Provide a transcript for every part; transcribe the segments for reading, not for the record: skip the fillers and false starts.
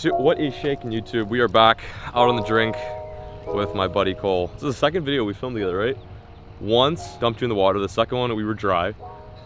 What is shaking, YouTube? We are back out on the drink with my buddy Cole. This is the second video we filmed together, right? Once dumped you in the water. The second one we were dry,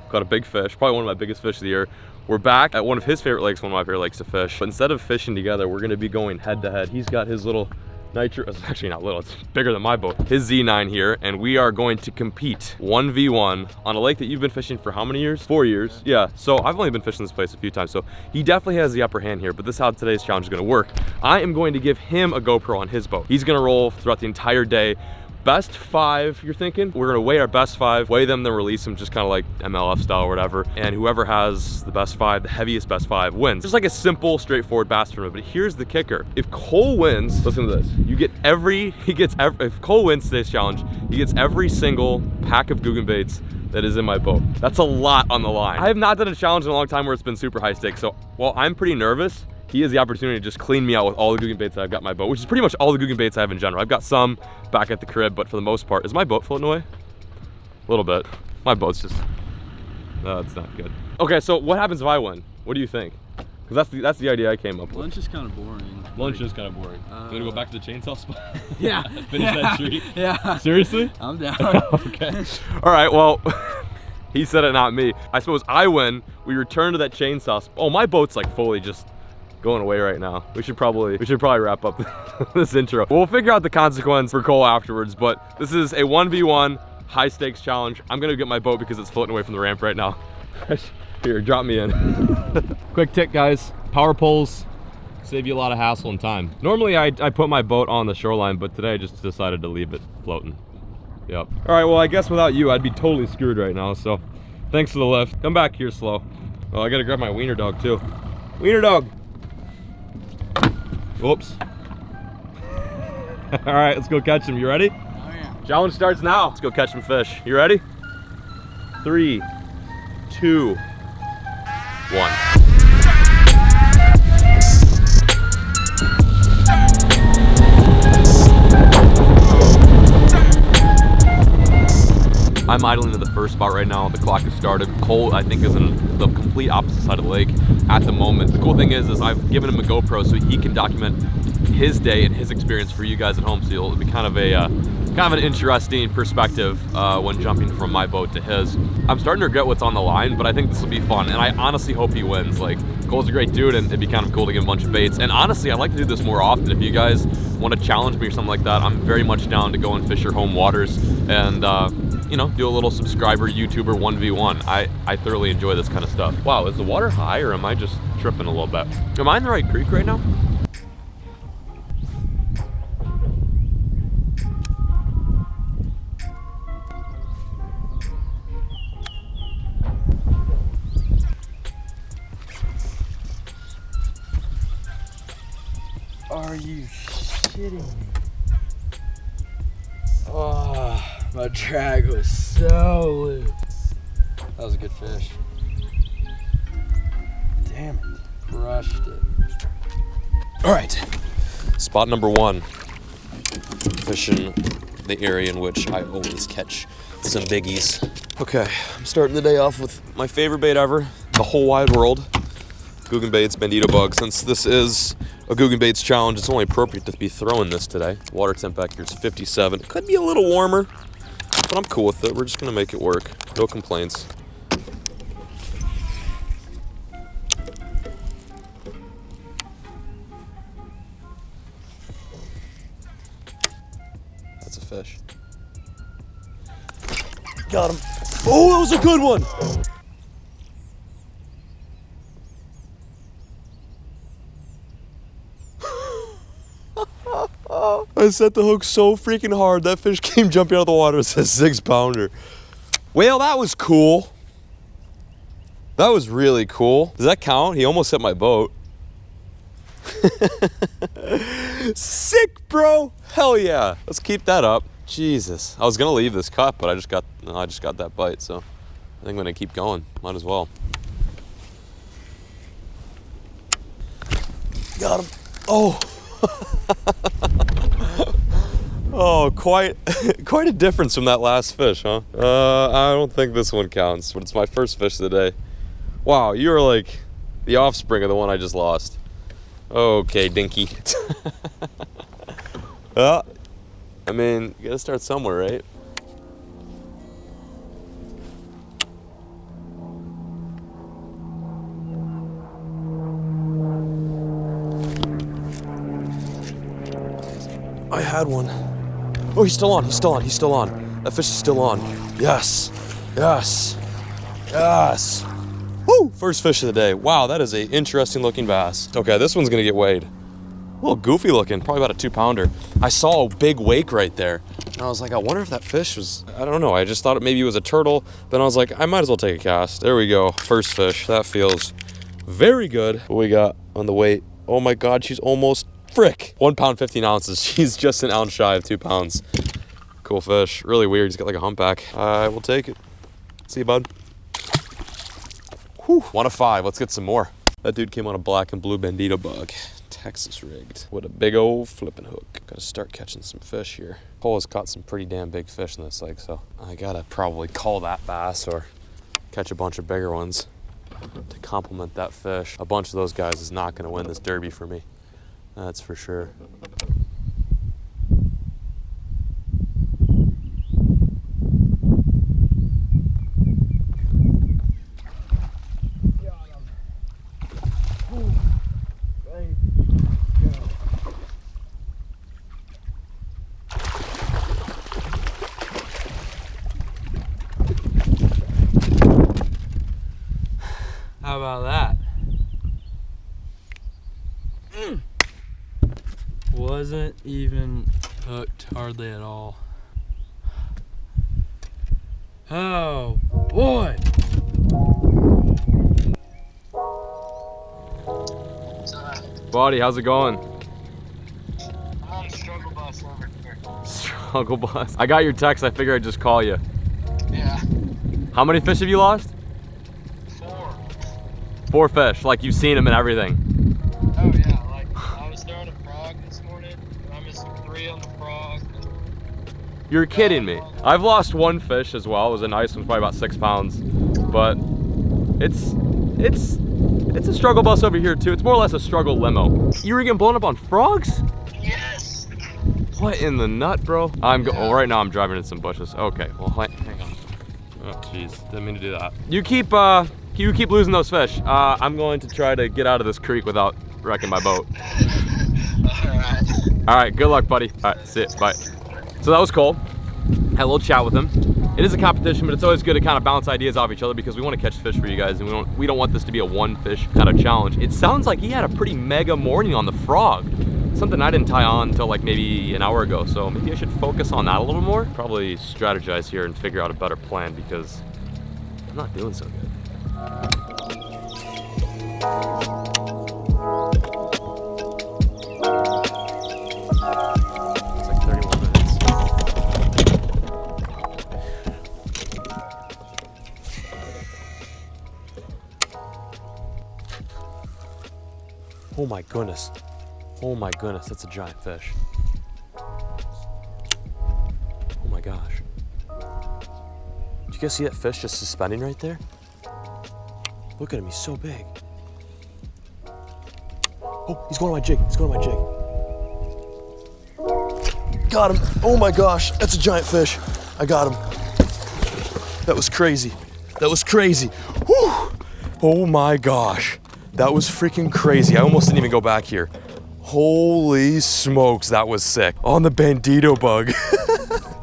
caught a big fish, probably one of my biggest fish of the year. We're back at one of his favorite lakes, one of my favorite lakes to fish. But instead of fishing together, we're gonna be going head to head. He's got his little nitro, it's actually not little, it's bigger than my boat, his Z9 here, and we are going to compete 1v1 on a lake that you've been fishing for how many years? 4 years. Yeah, so I've only been fishing this place a few times, so he definitely has the upper hand here, but this is how today's challenge is gonna work. I am going to give him a GoPro on his boat. He's gonna roll throughout the entire day. Best five, you're thinking? We're gonna weigh our best five, weigh them, then release them, just kind of like MLF style or whatever. And whoever has the best five, the heaviest best five, wins. Just like a simple, straightforward bass tournament. But here's the kicker: if Cole wins, listen to this. If Cole wins today's challenge, he gets every single pack of Googan baits that is in my boat. That's a lot on the line. I have not done a challenge in a long time where it's been super high stakes. So while I'm pretty nervous, he has the opportunity to just clean me out with all the Googan baits that I've got in my boat, which is pretty much all the Googan baits I have in general. I've got some back at the crib, but for the most part, is my boat floating away? A little bit. My boat's just, it's not good. Okay, so what happens if I win? What do you think? Because that's the idea I came up with. Lunch is kind of boring. Lunch is kind of boring. You gonna go back to the chainsaw spot? Yeah. Finish that treat? Yeah. Seriously? I'm down. Okay. All right, well, he said it, not me. I suppose I win, we return to that chainsaw spot. Oh, my boat's like fully just going away right now. We should probably wrap up this intro. We'll figure out the consequence for Cole afterwards, but this is a 1v1 high stakes challenge. I'm gonna get my boat because it's floating away from the ramp right now. Here, drop me in. Quick tip, guys. Power poles save you a lot of hassle and time. Normally I put my boat on the shoreline, but today I just decided to leave it floating. Yep. All right, well, I guess without you, I'd be totally screwed right now, so thanks for the lift. Come back here slow. Oh, I gotta grab my wiener dog too. Wiener dog. Whoops. All right, let's go catch him. You ready? Oh yeah. Challenge starts now. Let's go catch some fish. You ready? 3, 2, 1. I'm idling at the first spot right now. The clock has started. Cole, I think, is in the complete opposite side of the lake at the moment. The cool thing is I've given him a GoPro so he can document his day and his experience for you guys at home. So it'll be kind of an interesting perspective when jumping from my boat to his. I'm starting to regret what's on the line, but I think this will be fun, and I honestly hope he wins. Like, Cole's a great dude, and it'd be kind of cool to give him a bunch of baits. And honestly, I'd like to do this more often. If you guys want to challenge me or something like that, I'm very much down to go and fish your home waters and you know, do a little subscriber YouTuber 1v1. I thoroughly enjoy this kind of stuff. Wow, is the water high or am I just tripping a little bit? Am I in the right creek right now? Are you shitting me? Oh, my drag was so loose. That was a good fish. Damn it. Crushed it. All right. Spot number 1. Fishing the area in which I always catch some biggies. Okay, I'm starting the day off with my favorite bait ever, the whole wide world. Googan baits, bandito bug. Since this is a Googan baits challenge, it's only appropriate to be throwing this today. Water temp back here is 57. It could be a little warmer, but I'm cool with it. We're just gonna make it work. No complaints. That's a fish. Got him. Oh, that was a good one. I set the hook so freaking hard, that fish came jumping out of the water. It's a 6-pounder. Well, that was cool. That was really cool. Does that count? He almost hit my boat. Sick, bro. Hell yeah. Let's keep that up. Jesus. I was gonna leave this cut, but I just got that bite, so I think I'm gonna keep going. Might as well. Got him. Oh. Oh, quite a difference from that last fish, huh? I don't think this one counts, but it's my first fish of the day. Wow, you're like the offspring of the one I just lost. Okay, Dinky. Well, I mean, you gotta start somewhere, right? I had one. Oh, he's still on, he's still on, he's still on. That fish is still on. Yes, yes, yes. Woo, first fish of the day. Wow, that is a interesting looking bass. Okay, this one's gonna get weighed. A little goofy looking, probably about a 2-pounder. I saw a big wake right there. And I was like, I wonder if that fish was, I don't know. I just thought maybe it was a turtle. Then I was like, I might as well take a cast. There we go, first fish. That feels very good. What we got on the weight? Oh my God, she's almost, frick. 1 pound, 15 ounces. She's just an ounce shy of 2 pounds. Cool fish, really weird. He's got like a humpback. I will take it. See you, bud. Whew, 1 of 5, let's get some more. That dude came on a black and blue bandito bug. Texas rigged with a big old flipping hook. Gotta start catching some fish here. Cole has caught some pretty damn big fish in this lake, so I gotta probably call that bass or catch a bunch of bigger ones to complement that fish. A bunch of those guys is not gonna win this derby for me. That's for sure. How about that? Wasn't even hooked hardly at all. Oh boy! Buddy, how's it going? I'm on struggle bus over here. Struggle bus. I got your text, I figured I'd just call you. Yeah. How many fish have you lost? 4. 4 fish, like you've seen them and everything. Oh yeah, like I was throwing a frog this morning and I missed 3 on the frog. You're kidding me. I've lost 1 fish as well. It was a nice one, probably about 6 pounds. But it's a struggle bus over here too. It's more or less a struggle limo. You were getting blown up on frogs? Yes! What in the nut, bro? Oh, right now I'm driving in some bushes. Okay, well, hang on. Oh, jeez, didn't mean to do that. You keep losing those fish. I'm going to try to get out of this creek without wrecking my boat. Alright. All right, good luck, buddy. All right, see ya, bye. So that was Cole. Had a little chat with him. It is a competition, but it's always good to kind of bounce ideas off each other because we want to catch fish for you guys, and we don't want this to be a 1 fish kind of challenge. It sounds like he had a pretty mega morning on the frog. Something I didn't tie on until like maybe an hour ago, so maybe I should focus on that a little more. Probably strategize here and figure out a better plan because I'm not doing so good. It's like 31 minutes. Oh my goodness. Oh my goodness, that's a giant fish. Oh my gosh. Did you guys see that fish just suspending right there? Look at him, he's so big. Oh, he's going to my jig, he's going to my jig. Got him, oh my gosh, that's a giant fish. I got him. That was crazy. That was crazy. Whew. Oh my gosh. That was freaking crazy. I almost didn't even go back here. Holy smokes, that was sick. On the bandito bug.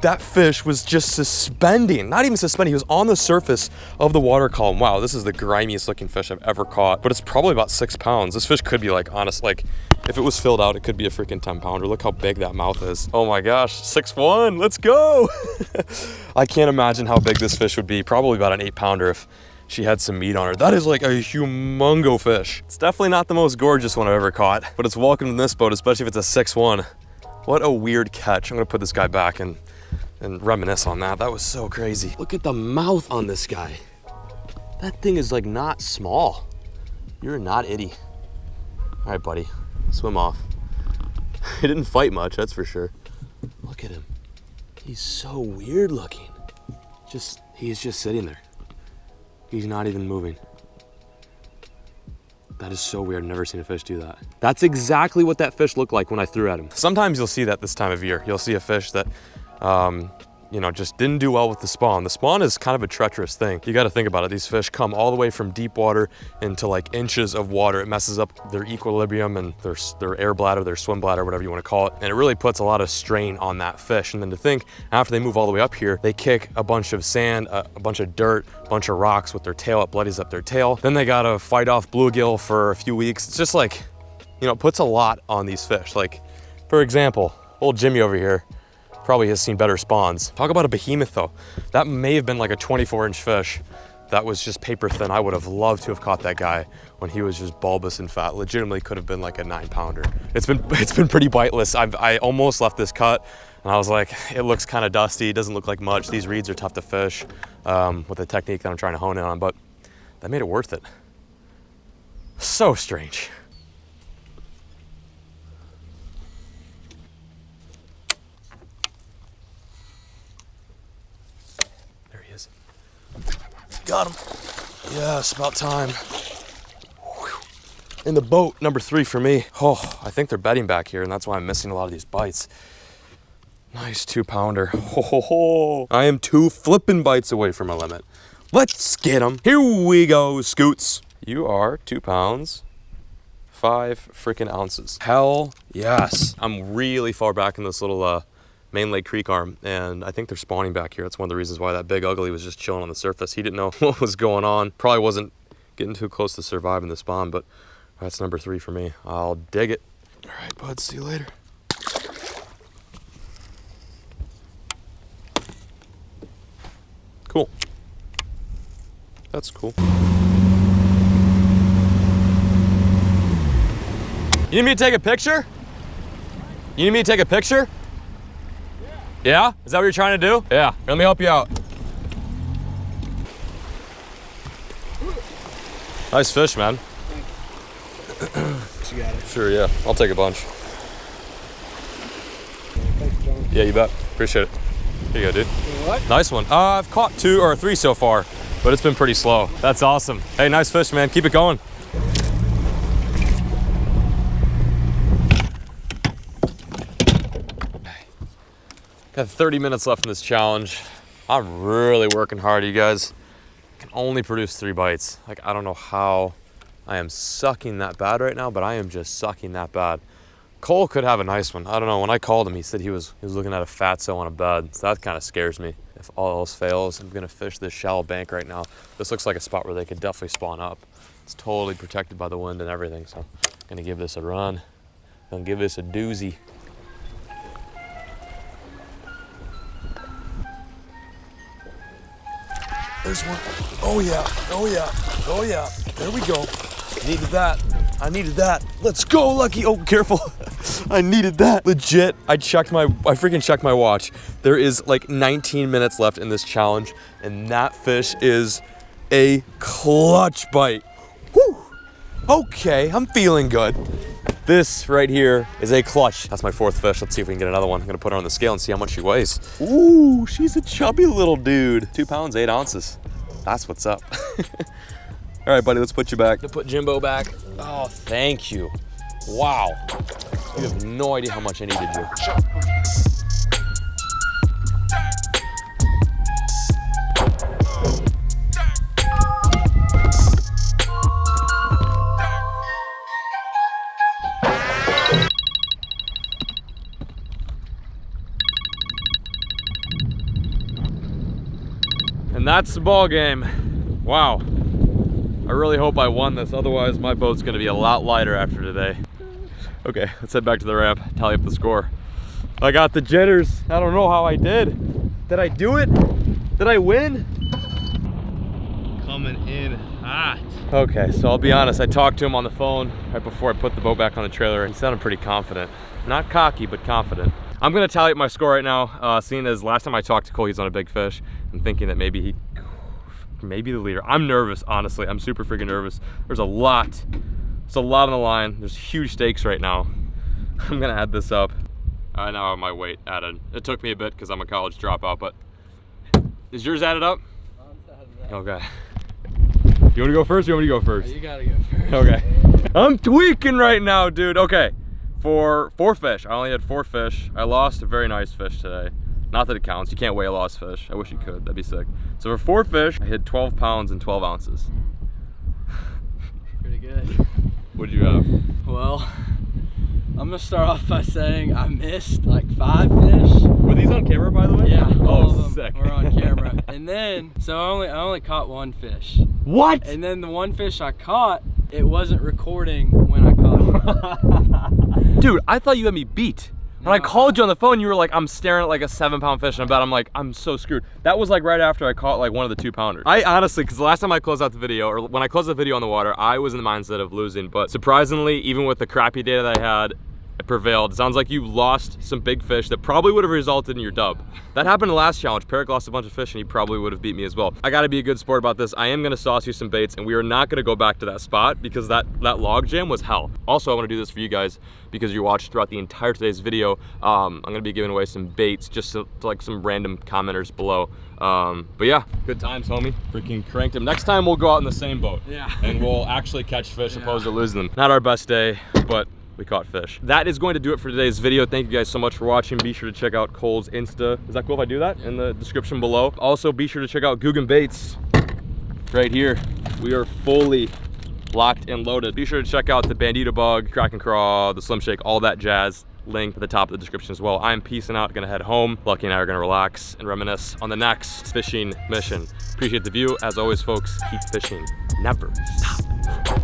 That fish was just suspending, not even suspending, he was on the surface of the water column. Wow, this is the grimiest looking fish I've ever caught, but it's probably about 6 pounds. This fish could be like, honest, like, if it was filled out, it could be a freaking 10 pounder. Look how big that mouth is. Oh my gosh, 6'1", let's go. I can't imagine how big this fish would be. Probably about an 8 pounder if she had some meat on her. That is like a humongo fish. It's definitely not the most gorgeous one I've ever caught, but it's welcome in this boat, especially if it's a 6'1". What a weird catch. I'm gonna put this guy back and reminisce on that. That was so crazy. Look at the mouth on this guy. That thing is like not small. You're not itty. All right, buddy, swim off. He didn't fight much, that's for sure. Look at him. He's so weird looking. He's just sitting there. He's not even moving. That is so weird. I've never seen a fish do that. That's exactly what that fish looked like when I threw at him. Sometimes you'll see that this time of year. You'll see a fish that, you know, just didn't do well with the spawn. The spawn is kind of a treacherous thing. You got to think about it. These fish come all the way from deep water into like inches of water. It messes up their equilibrium and their air bladder, their swim bladder, whatever you want to call it. And it really puts a lot of strain on that fish. And then to think after they move all the way up here, they kick a bunch of sand, a bunch of dirt, a bunch of rocks with their tail. It bloodies up their tail. Then they got to fight off bluegill for a few weeks. It's just like, you know, it puts a lot on these fish. Like, for example, old Jimmy over here probably has seen better spawns. Talk about a behemoth though. That may have been like a 24-inch fish that was just paper thin. I would have loved to have caught that guy when he was just bulbous and fat. Legitimately could have been like a 9-pounder. It's been pretty biteless. I almost left this cut and I was like, it looks kind of dusty. It doesn't look like much. These reeds are tough to fish with the technique that I'm trying to hone in on, but that made it worth it. So strange. Got him. Yes, about time. In the boat, number 3 for me. Oh, I think they're bedding back here, and that's why I'm missing a lot of these bites. Nice 2-pounder. Ho, ho, ho. I am 2 flipping bites away from my limit. Let's get them. Here we go, Scoots. You are 2 pounds, 5 freaking ounces. Hell yes. I'm really far back in this little main lake creek arm, and I think they're spawning back here. That's one of the reasons why that big ugly was just chilling on the surface. He didn't know what was going on. Probably wasn't getting too close to surviving the spawn, but that's number 3 for me. I'll dig it. All right, bud, see you later. Cool. That's cool. You need me to take a picture? You need me to take a picture? Yeah? Is that what you're trying to do? Yeah, let me help you out. Nice fish, man. You got it. Sure, yeah. I'll take a bunch. Thanks, John. Yeah, you bet. Appreciate it. Here you go, dude. What? Nice one. I've caught 2 or 3 so far, but it's been pretty slow. That's awesome. Hey, nice fish, man. Keep it going. Got 30 minutes left in this challenge. I'm really working hard, you guys. I can only produce 3 bites. Like, I don't know how I am sucking that bad right now, but I am just sucking that bad. Cole could have a nice one. I don't know, when I called him, he said he was looking at a fatso on a bed. So that kind of scares me. If all else fails, I'm gonna fish this shallow bank right now. This looks like a spot where they could definitely spawn up. It's totally protected by the wind and everything, so I'm gonna give this a run. I'm gonna give this a doozy. There's one. Oh yeah, oh yeah, oh yeah. There we go. Needed that. I needed that. Let's go, Lucky. Oh, careful. I needed that. Legit, I freaking checked my watch. There is like 19 minutes left in this challenge, and that fish is a clutch bite. Whew. Okay, I'm feeling good. This right here is a clutch. That's my 4th fish. Let's see if we can get another one. I'm gonna put her on the scale and see how much she weighs. Ooh, she's a chubby little dude. 2 pounds, 8 ounces. That's what's up. All right, buddy, let's put you back. To put Jimbo back. Oh, thank you. Wow. You have no idea how much I needed you. And that's the ball game. Wow. I really hope I won this, otherwise my boat's gonna be a lot lighter after today. Okay, let's head back to the ramp, tally up the score. I got the jitters. I don't know how I did. Did I do it? Did I win? Coming in hot. Okay, so I'll be honest, I talked to him on the phone right before I put the boat back on the trailer. He sounded pretty confident. Not cocky, but confident. I'm gonna tally up my score right now, seeing as last time I talked to Cole, he's on a big fish. I'm thinking that maybe maybe the leader. I'm nervous, honestly. I'm super freaking nervous. There's a lot on the line. There's huge stakes right now. I'm gonna add this up. I now have my weight added. It took me a bit because I'm a college dropout, but is yours added up? Okay. You wanna go first or you want me to go first? You gotta go first. Okay. I'm tweaking right now, dude. Okay, for 4 fish, I only had 4 fish. I lost a very nice fish today. Not that it counts, you can't weigh a lost fish. I wish you could, that'd be sick. So for 4 fish, I hit 12 pounds and 12 ounces. Pretty good. What'd you have? Well, I'm gonna start off by saying I missed like 5 fish. Were these on camera, by the way? Yeah, all of them sick. were on camera. And then, so I only caught 1 fish. What? And then the 1 fish I caught, it wasn't recording when I caught it. Dude, I thought you had me beat. When I called you on the phone, you were like, I'm staring at like a 7-pound fish, and I'm like, I'm so screwed. That was like right after I caught like one of the 2-pounders. I honestly, because the last time I closed out the video, or when I closed the video on the water, I was in the mindset of losing, but surprisingly, even with the crappy data that I had, it prevailed. It sounds like you lost some big fish that probably would have resulted in your dub. That happened in the last challenge. Peric lost a bunch of fish and he probably would have beat me as well. I gotta be a good sport about this. I am gonna sauce you some baits and we are not gonna go back to that spot because that log jam was hell. Also, I wanna do this for you guys because you watched throughout the entire today's video. I'm gonna be giving away some baits just to like some random commenters below. But yeah, good times, homie. Freaking cranked him. Next time we'll go out in the same boat. Yeah. And we'll actually catch fish opposed to losing them. Not our best day, but we caught fish. That is going to do it for today's video. Thank you guys so much for watching. Be sure to check out Cole's Insta. Is that cool if I do that? In the description below. Also, be sure to check out Guggen Baits right here. We are fully locked and loaded. Be sure to check out the Bandito Bug, Crack and Craw, the Slim Shake, all that jazz. Link at the top of the description as well. I'm peacing out, gonna head home. Lucky and I are gonna relax and reminisce on the next fishing mission. Appreciate the view. As always, folks, keep fishing. Never stop.